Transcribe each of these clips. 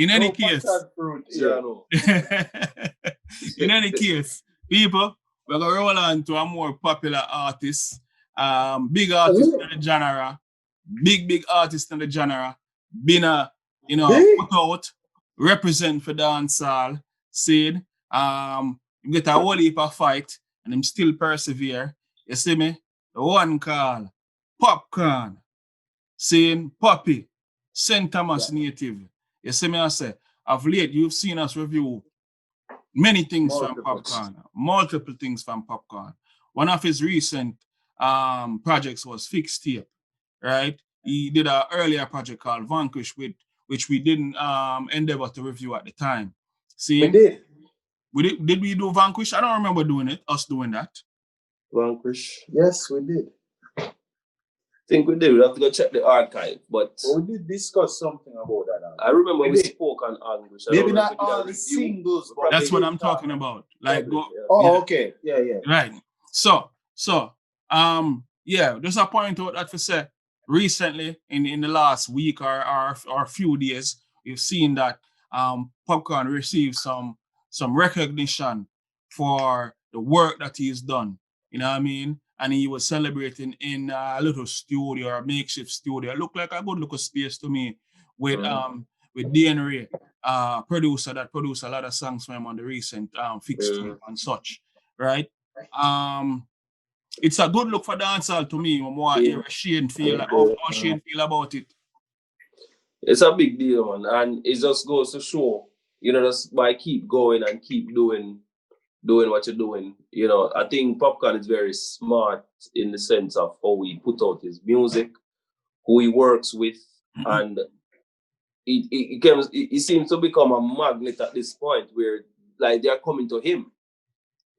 in any No case, passion fruit. in any case, people, we're gonna roll on to a more popular artist, big artist in the genre, big artist in the genre, been a put out, represent for dancehall, said, you get a whole heap of fight, and him still persevere. You see me? The one called Popcaan, saying Poppy, St. Thomas native. You see me? I say, of late, you've seen us review many things from Popcaan, multiple things from Popcaan. One of his recent projects was Fixed Tape, right? He did an earlier project called Vanquish, which we didn't endeavor to review at the time. See? We did. Did we do Vanquish? I don't remember us doing that. Vanquish? Yes, we did. I think we did. We have to go check the archive, but we did discuss something about that. I remember we spoke on Anguish. Maybe not all the singles, but that's what I'm talking about. Like, okay, yeah, right. So, yeah, just a point out that for say recently in the last week or a few days, we've seen that Popcaan received some recognition for the work that he's done. You know what I mean? And he was celebrating in a little studio or a makeshift studio. It looked like a good little space to me with DNA, producer that produced a lot of songs for him on the recent Fixed Tape and such, right? It's a good look for dancehall to me. How Shane feel about it. It's a big deal, man, and it just goes to show, just by keep going and keep doing what you're doing. I think Popcaan is very smart in the sense of how he put out his music, who he works with, and it seems to become a magnet at this point where like they're coming to him.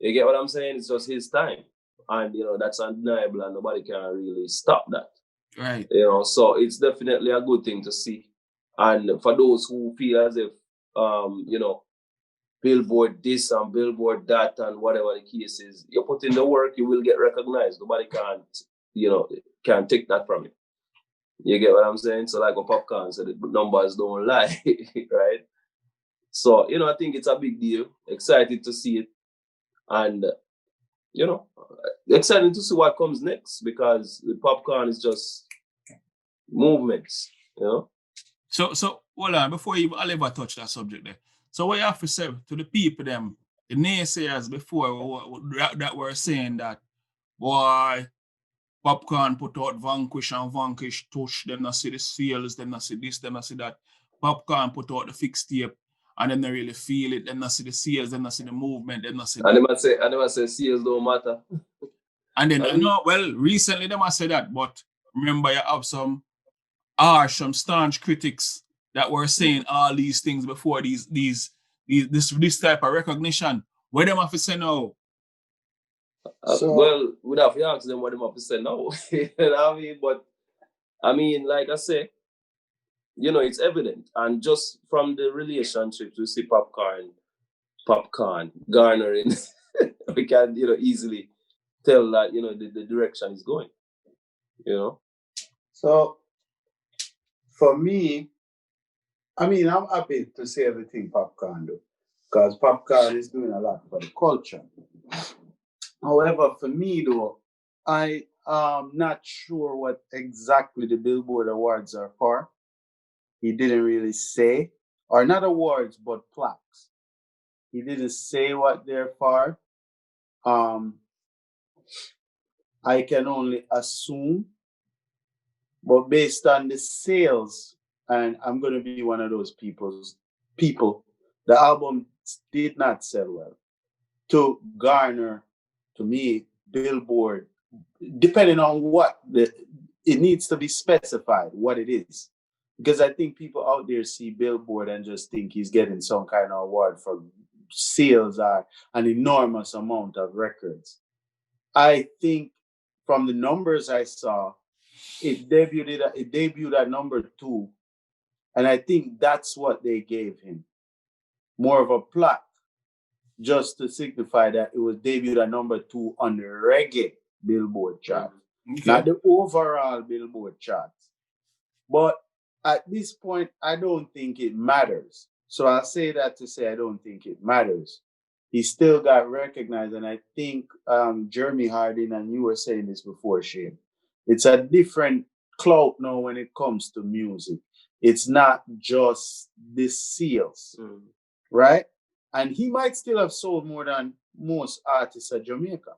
You get what I'm saying? It's just his time, and that's undeniable, and nobody can really stop that. Right. So it's definitely a good thing to see, and for those who feel as if Billboard this and Billboard that and whatever the case is, you put in the work, you will get recognized. Nobody can't take that from you. You get what I'm saying? So like what Popcaan said, the numbers don't lie, right? So, I think it's a big deal. Excited to see it. And, excited to see what comes next, because the Popcaan is just movements, So hold on, before I'll ever touch that subject there. So what you have to say to the people, the naysayers before that were saying that, boy, Popcaan put out Vanquish and Vanquish touch, them not see the sales, them not see this, them not see that. Popcaan put out the Fixed Tape and then they really feel it, them not see the sales, them not see the movement, them not see and they must say sales don't matter. And then recently they must say that, but remember you have some staunch critics that were saying all these things before this type of recognition. What them have to say now? Well, we'd have to ask them what them have to say now. You know what I mean? But I mean, like I say, it's evident, and just from the relationships we see Popcaan garnering, we can easily tell that the direction is going. So for me, I mean, I'm happy to see everything Popcaan do, because Popcaan is doing a lot for the culture. However, for me though, I am not sure what exactly the Billboard Awards are for. He didn't really say, or not awards, but plaques. He didn't say what they're for. I can only assume, but based on the sales, and I'm going to be one of those people, the album did not sell well. To garner, to me, Billboard, depending on what, it needs to be specified what it is. Because I think people out there see Billboard and just think he's getting some kind of award for sales or an enormous amount of records. I think from the numbers I saw, it debuted at number 2. And I think that's what they gave him. More of a plaque, just to signify that it was debuted at number 2 on the reggae Billboard chart. Okay. Not the overall Billboard charts. But at this point, I don't think it matters. So I say that to say I don't think it matters. He still got recognized, and I think Jeremy Hardin and you were saying this before, Shane. It's a different clout now when it comes to music. It's not just the sales, right? And he might still have sold more than most artists of Jamaica,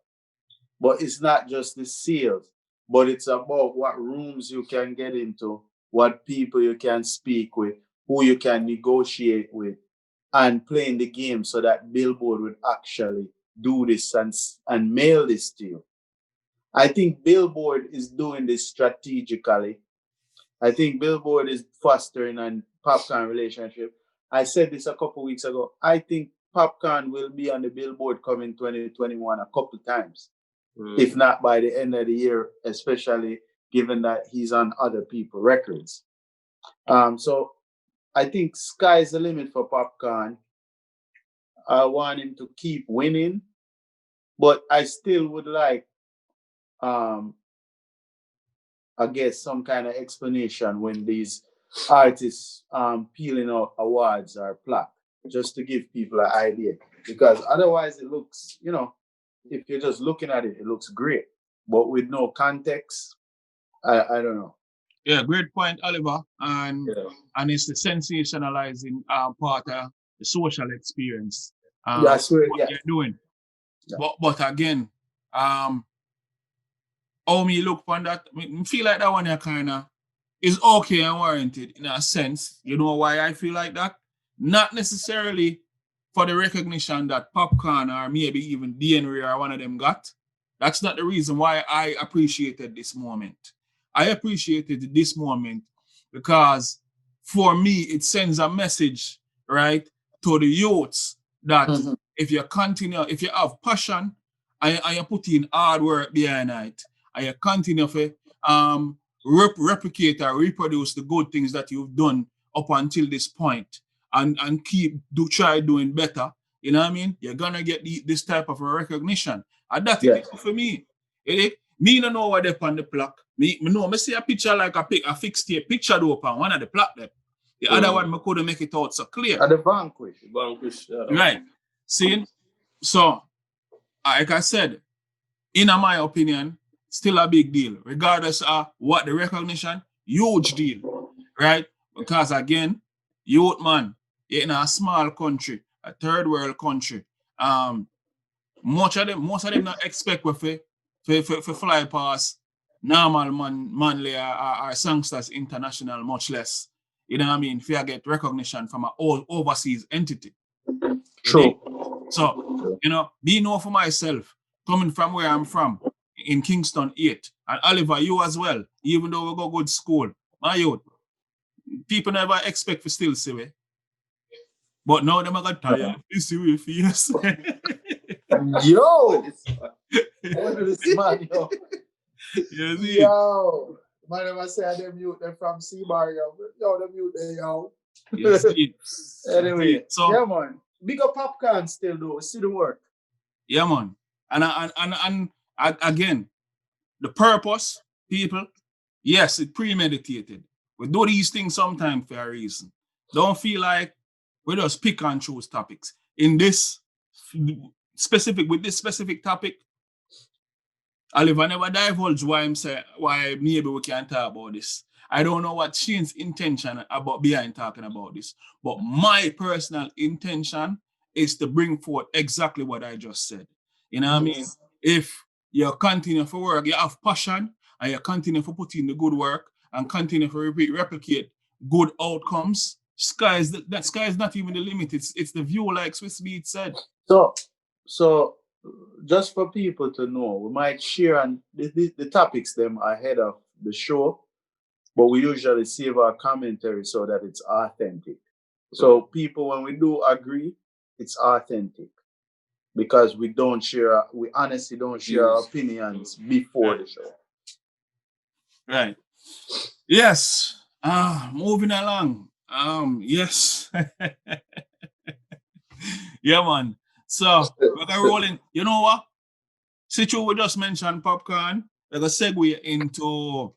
but it's not just the sales, but it's about what rooms you can get into, what people you can speak with, who you can negotiate with, and playing the game so that Billboard would actually do this and mail this to you. I think Billboard is doing this strategically. I think Billboard is fostering a Popcaan relationship. I said this a couple weeks ago. I think Popcaan will be on the Billboard coming 2021 a couple times, if not by the end of the year, especially given that he's on other people's records. So I think sky's the limit for Popcaan. I want him to keep winning, but I still would like, I guess, some kind of explanation when these artists peeling out awards or plaque, just to give people an idea. Because otherwise it looks, if you're just looking at it, it looks great. But with no context, I don't know. Yeah, great point, Oliver. And it's the sensationalizing part of the social experience. That's what you're doing. Yeah. But again, how me look on that, I feel like that one kind of is okay and warranted in a sense. You know why I feel like that? Not necessarily for the recognition that Popcaan or maybe even DNA or one of them got. That's not the reason why I appreciated this moment. I appreciated this moment because for me, it sends a message, right, to the youths that if you continue, if you have passion and you put in hard work behind it, and you continue to replicate or reproduce the good things that you've done up until this point and try doing better, you know what I mean? You're gonna get this type of a recognition. And that is for me. Me don't know what they on the plaque. Me see a picture like a fixed picture open one of the plaque there. The other one I couldn't make it out so clear. At the Vanquish. Right. See? So, like I said, in my opinion, still a big deal. Regardless of what the recognition, huge deal. Right? Because again, youth man, you're in a small country, a third world country. Most of them not expect for fly past normal manly or songsters international, much less. You know what I mean? If you get recognition from an overseas entity. True. So, me know for myself, coming from where I'm from, in Kingston 8, and Oliver, you as well, even though we go good school, my youth, people never expect for still see we. But now them I got tired. You see we fierce. Yo! What is this man, yo? Yo! Man, if I say them youth, they're from C-Bar, yo. Yo, them youth, they, yo. Yes, anyway, so, yeah, man. Big up Popcaan still, though. See the work. Yeah, man. And again, the purpose, people, yes, it's premeditated. We do these things sometimes for a reason. Don't feel like we just pick and choose topics. In this specific topic, Oliver never divulge why maybe we can't talk about this. I don't know what Shane's intention about behind talking about this, but my personal intention is to bring forth exactly what I just said. You know what I mean? If you continue for work, you have passion, and you continue for put in the good work and continue for replicate good outcomes, sky is not even the limit. It's the view, like Swiss Beat said. So just for people to know, we might share on the topics them ahead of the show, but we usually save our commentary so that it's authentic. So people, when we do agree, it's authentic because we honestly don't share our opinions before the show. Right. Yes. Moving along. Yes. Yeah, man. So we're rolling. You know what? Since we just mentioned Popcaan, we're gonna segue into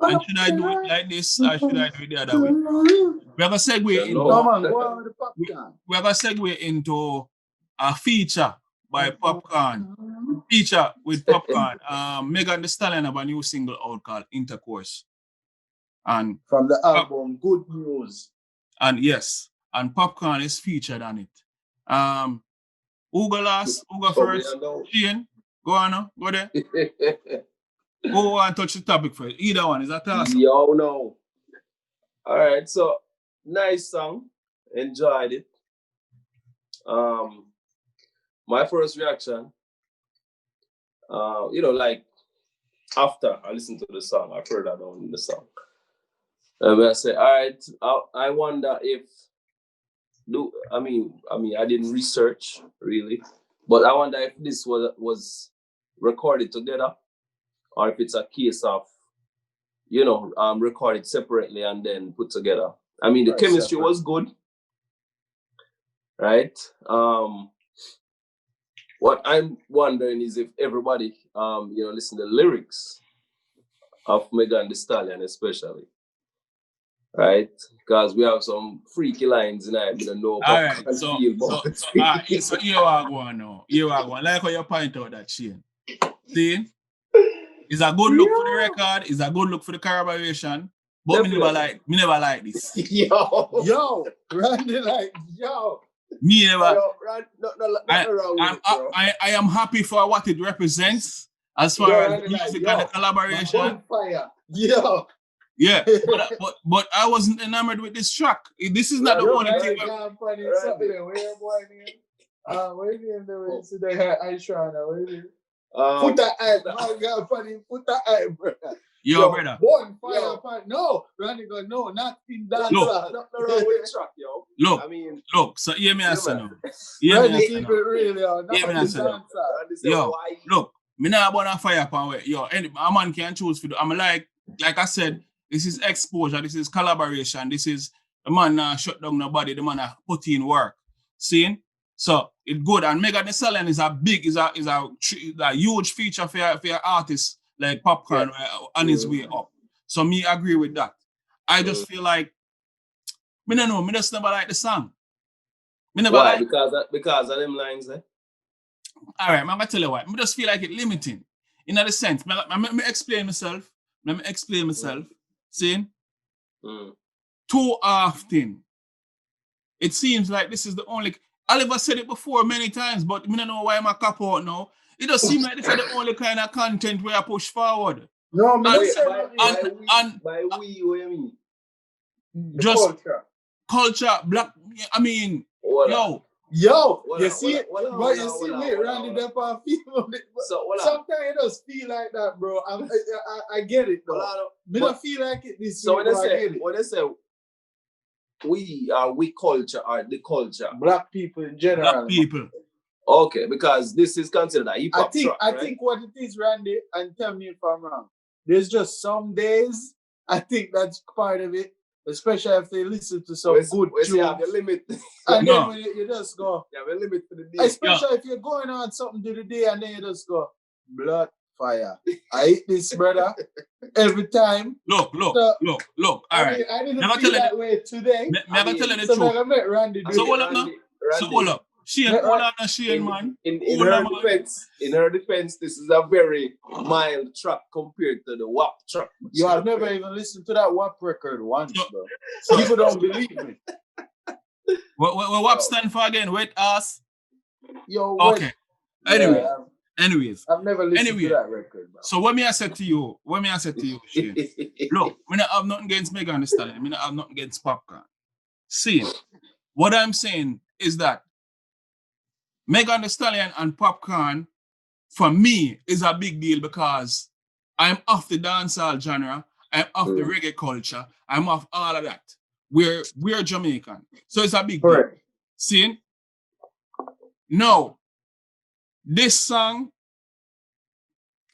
And should I do it like this or should I do it the other way? We're gonna segue into No man, go on with the Popcaan. we're gonna segue into a feature by Popcaan. Feature with Popcaan. Megan Thee Stallion have a new single out called Intercourse. And From the album Good News. and yes, and Popcaan is featured on it. Who go last? Who go first? Shane, go on now. Go there. Who want to touch the topic first? Either one. Is that task? Yo, no. All right, so nice song. Enjoyed it. My first reaction, like after I listened to the song, I heard that on the song. I said, all right, I wonder if I didn't research really, but I wonder if this was recorded together or if it's a case of, recorded separately and then put together. I mean, the chemistry was good, right? What I'm wondering is if everybody, listen to the lyrics of Megan Thee Stallion especially, right? Because we have some freaky lines in it. All right, so you are going now. You are going. Like how you point out that, Shane. See? It's a good look for the record. It's a good look for the collaboration. But me never like this. Yo, Randy, Me never. I am happy for what it represents as far as the music and the collaboration. Yo. Yeah, but I wasn't enamored with this track. This is not the only thing. Put that eye, my God, funny. Put that eye, bro. Yo, brother. Bonfire, no. Randy goes, no, not in that. Look. So hear me answer now. Yo, look. Me not about a fire pan way. Yo, a man can choose for. I'm like I said, this is exposure. This is collaboration. This is the man shut down nobody. The man put in work. See? So it's good. And Megan Thee Stallion is a huge feature for your artists like Popcaan on his way up. So me agree with that. I just feel like me don't know. Me just never like the song. Me never why? Like because of them lines there. All right, I'm gonna tell you why. I just feel like it limiting. In other sense, let me explain myself. See? Too often, it seems like this is the only. Oliver said it before many times, but I don't know why I'm a cop out now. It does seem like this is the only kind of content where I push forward. No, by we, what do you mean? Just culture, black. I mean, Yo, you see it? But you see me, Randy, that part feel. Sometimes it does feel like that, bro. I get it, though. Me don't feel like it this so way, when they say we culture or the culture, black people in general. Black people. Okay, because this is considered a hip hop track, I think what it is, Randy, and tell me if I'm wrong. There's just some days. I think that's part of it. Especially if they listen to some good tunes. You have a limit. And then when you just go. You have a limit for the day. Especially if you're going on something to the day and then you just go, blood, fire. I eat this, brother. Every time. Look. All right. I didn't feel that way today. Never tell you the truth. I met Randy. So hold up now. So hold up. Shane, man. In her defense, this is a very mild track compared to the WAP track. You have never even listened to that WAP record once, bro. People don't believe me. What WAP stand for again? Wet ass? Yo, okay. Anyways. I've never listened to that record, bro. So what me I said to you, Shane, look, I don't have nothing against Megan Thee Stallion. I don't have nothing against Popcaan. See, what I'm saying is that Megan Thee Stallion and Popcaan, for me, is a big deal because I'm off the dancehall genre, I'm off the reggae culture, I'm off all of that. We're Jamaican. So it's a big deal. See? No. This song,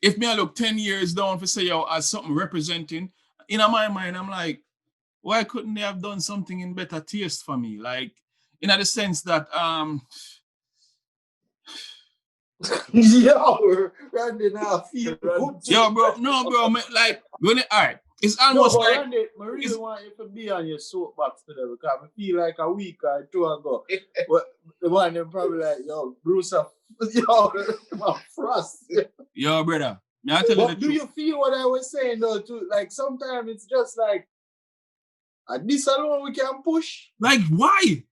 if me I look 10 years down for say yo as something representing, in my mind, I'm like, why couldn't they have done something in better taste for me? Like, in the sense that yo, Randy now feel good. Yo, bro, no, bro, like, all right. It's almost but like Randy, I really want you to be on your soapbox today because I feel like a week or two ago, the one them probably like, yo, Bruce, yo, frost. yo, brother. Me I tell you the But do truth. you feel what I was saying though? Too, like sometimes it's just like at this alone we can push. Like why?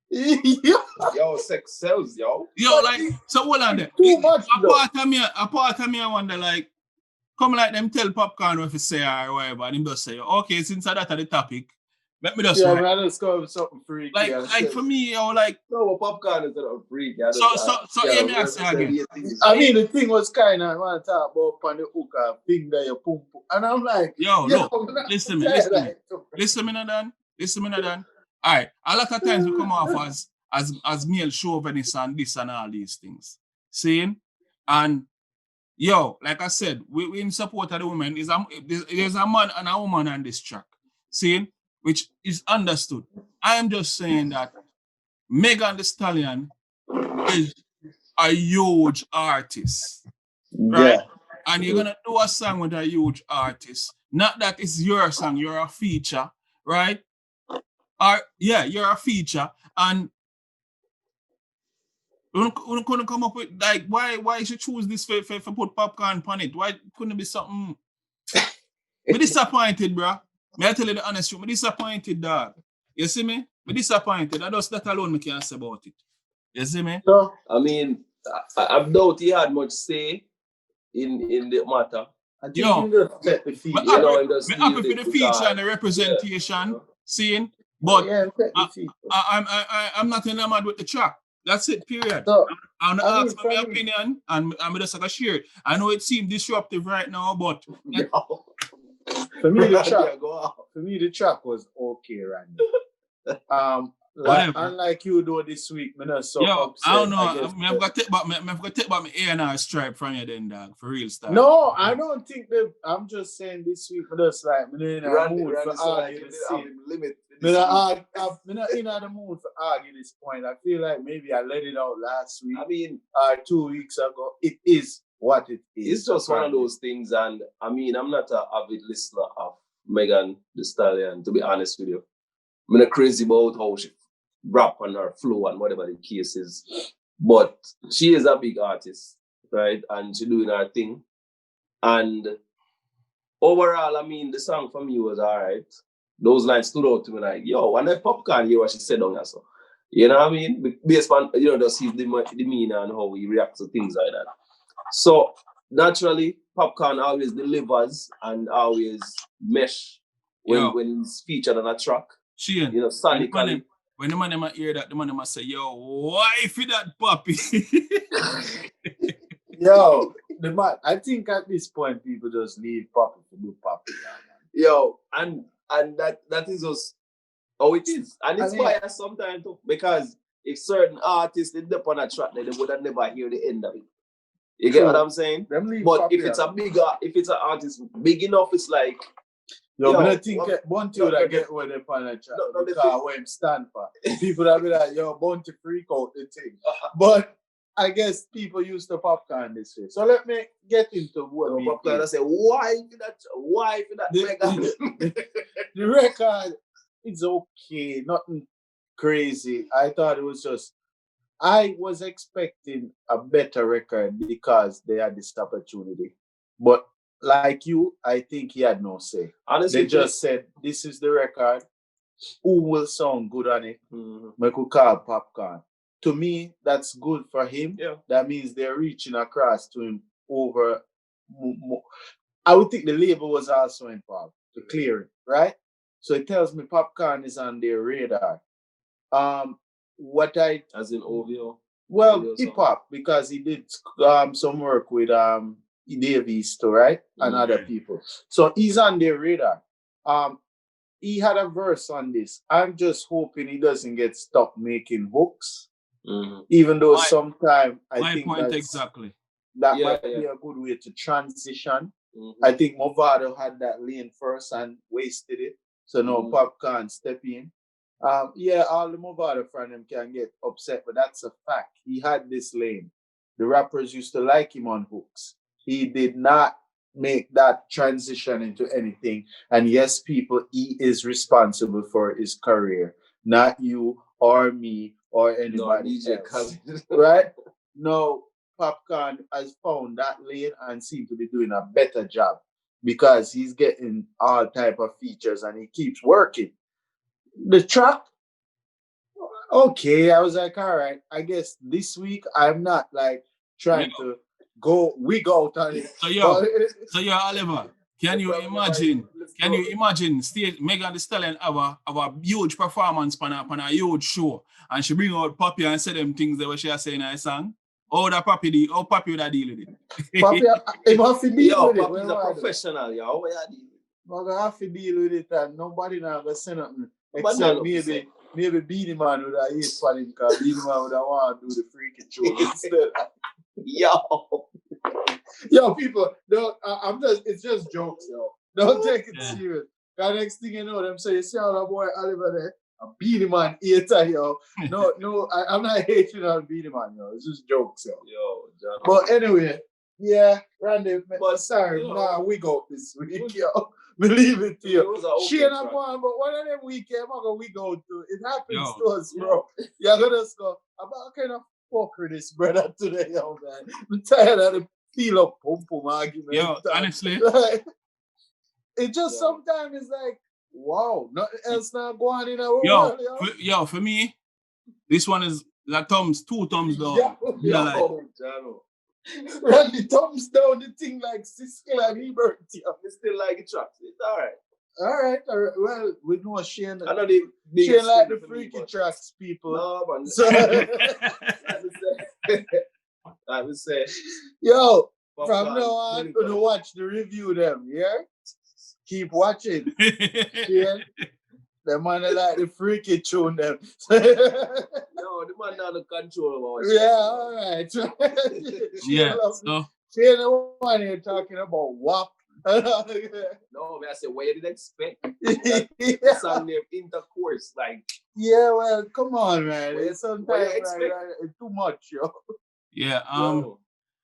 Yo, sex sells, yo. Yo, like so hold on there. Too much. A part of me, I wonder like, come like them tell Popcaan what to say or whatever, and him just say, okay, since that's the topic, let me just Yeah, write. man, let's go with something freaky. Like for me, yo, like no, Popcaan is not freak. So hear me ask again. I mean, the thing was kind of I want to talk about on the hookah thing that you pump, and I'm like, yo, look, listen me, not done. All right, a lot of times we come off as male chauvinist and this and all these things, seeing, and yo, like I said, we in support of the women. There's a man and a woman on this track, seeing, which is understood. I am just saying that Megan Thee Stallion is a huge artist, right? Yeah. And you're gonna do a song with a huge artist. Not that it's your song, you're a feature, right? Or yeah, you're a feature, and we couldn't come up with like why you should choose this for put Popcaan on it. Why couldn't it be something? Me disappointed, bro. May I tell you the honest truth? Me disappointed, dog. You see me? Me disappointed. That alone me can't say about it. You see me? So, I mean, I doubt he had much say in the matter. I think you just set the feet. I'm happy for the feature and the representation, seeing, but I'm not enamored with the track. That's it, period. So, I'm gonna ask my opinion and I'm just like share it. I know it seems disruptive right now, but for me the track was okay, Randy. Unlike you do this week, me not so upset. I don't know. I've got to take back my A&R stripe from you then, dog. For real stuff. No, I don't think that. I'm just saying this week, me just like me in a mood for argue the same. Me not in the mood for argue this point. I feel like maybe I let it out last week. I mean, 2 weeks ago. It is what it is. It's just one of those things, and I mean, I'm not an avid listener of Megan Thee Stallion, to be honest with you. I'm not crazy about how she rap on her flow and whatever the case is. But she is a big artist, right? And she doing her thing. And overall, I mean, the song for me was all right. Those lines stood out to me like, yo, when I Popcaan hear what she said on that song. You know what I mean? Based on, just his demeanor and how he reacts to things like that. So, naturally, Popcaan always delivers and always mesh when he's featured on a track. Sonically. When the man might hear that, the man might say, yo, why for that puppy? Yo, the man, I think at this point people just leave Poppy to do Poppy. Yo, and that is just how it is. And it's biased sometimes too. Because if certain artists did up on a track, they would have never hear the end of it. You get what I'm saying? But if it's an artist big enough, it's like yo, I think Bunty would have get where they on a track because where him stand for. People that be like, yo, Bunty freak out the thing. But I guess people use the Popcaan this way. So let me get into what Popcaan. I say, why for that record? The record is okay, nothing crazy. I thought it was just, I was expecting a better record because they had this opportunity. But like you, I think he had no say. Honestly, they just said, this is the record. Who will sound good on it? We could call Popcaan. To me, that's good for him. Yeah. That means they're reaching across to him over. I would think the label was also involved to clear it, right? So it tells me Popcaan is on their radar. As in OVO? Well, hip hop, because he did some work with Davies too, right? And other people. So he's on their radar. He had a verse on this. I'm just hoping he doesn't get stuck making hooks. Even though sometimes I think exactly. That might be a good way to transition. I think Movado had that lane first and wasted it. So now Popcaan step in. All the Movado from them can get upset, but that's a fact. He had this lane. The rappers used to like him on hooks. He did not make that transition into anything. And yes, people, he is responsible for his career, not you or me or anybody else. Right? No, Popcaan has found that lane and seems to be doing a better job because he's getting all type of features and he keeps working. The track, okay, I was like, all right, I guess this week I'm not like trying to go wig out on it. So Oliver, can you imagine? Can you imagine Megan Thee Stallion have a huge performance on a huge show and she bring out Poppy and say them things that what she has saying in her song? How Poppy would I deal with it? Poppy, he have to deal with it. Poppy's a professional, yo. How you deal? I'm gonna have to deal with it and nobody now gonna say nothing. Except maybe Beanie Man would have hate for him because Beanie Man would have want to do the freaky show instead. Yo, people, don't. It's just jokes, yo. Don't take it serious. The next thing you know, them say, you see how that boy Oliver there, a Beanie Man hater, yo. No, I'm not hating on Beanie Man, yo. It's just jokes, yo. John. But anyway, yeah, Randy, but sorry, we go this week, yo. Believe it to you. She and I'm going, but one of them weekend, I'm going to go to. It happens to us, bro. You're going to go, about kind of fucker this brother today, yo, man. I'm tired of the peel up pum argument. Yo, honestly. Like, it just sometimes is like, wow, nothing else not going in our world, yo. For me, this one is like two thumbs down. Randy, thumbs down the thing like Siskel and Ebert. I still like the tracks. It's all right. All right. Well, we know Shane. I know Shane like the freaky tracks, people. No, man. So, I would say. Yo, from now on, I'm gonna watch the review them. Yeah, keep watching. Shane, the man like the freaky tune them. No, the man not the control about it. Yeah, all right. Shane, the one here talking about WAP. No, man, I said, what you did expect? That song name Intercourse, like. Yeah, well, come on, man. It's sometimes it's too much, yo. Yeah,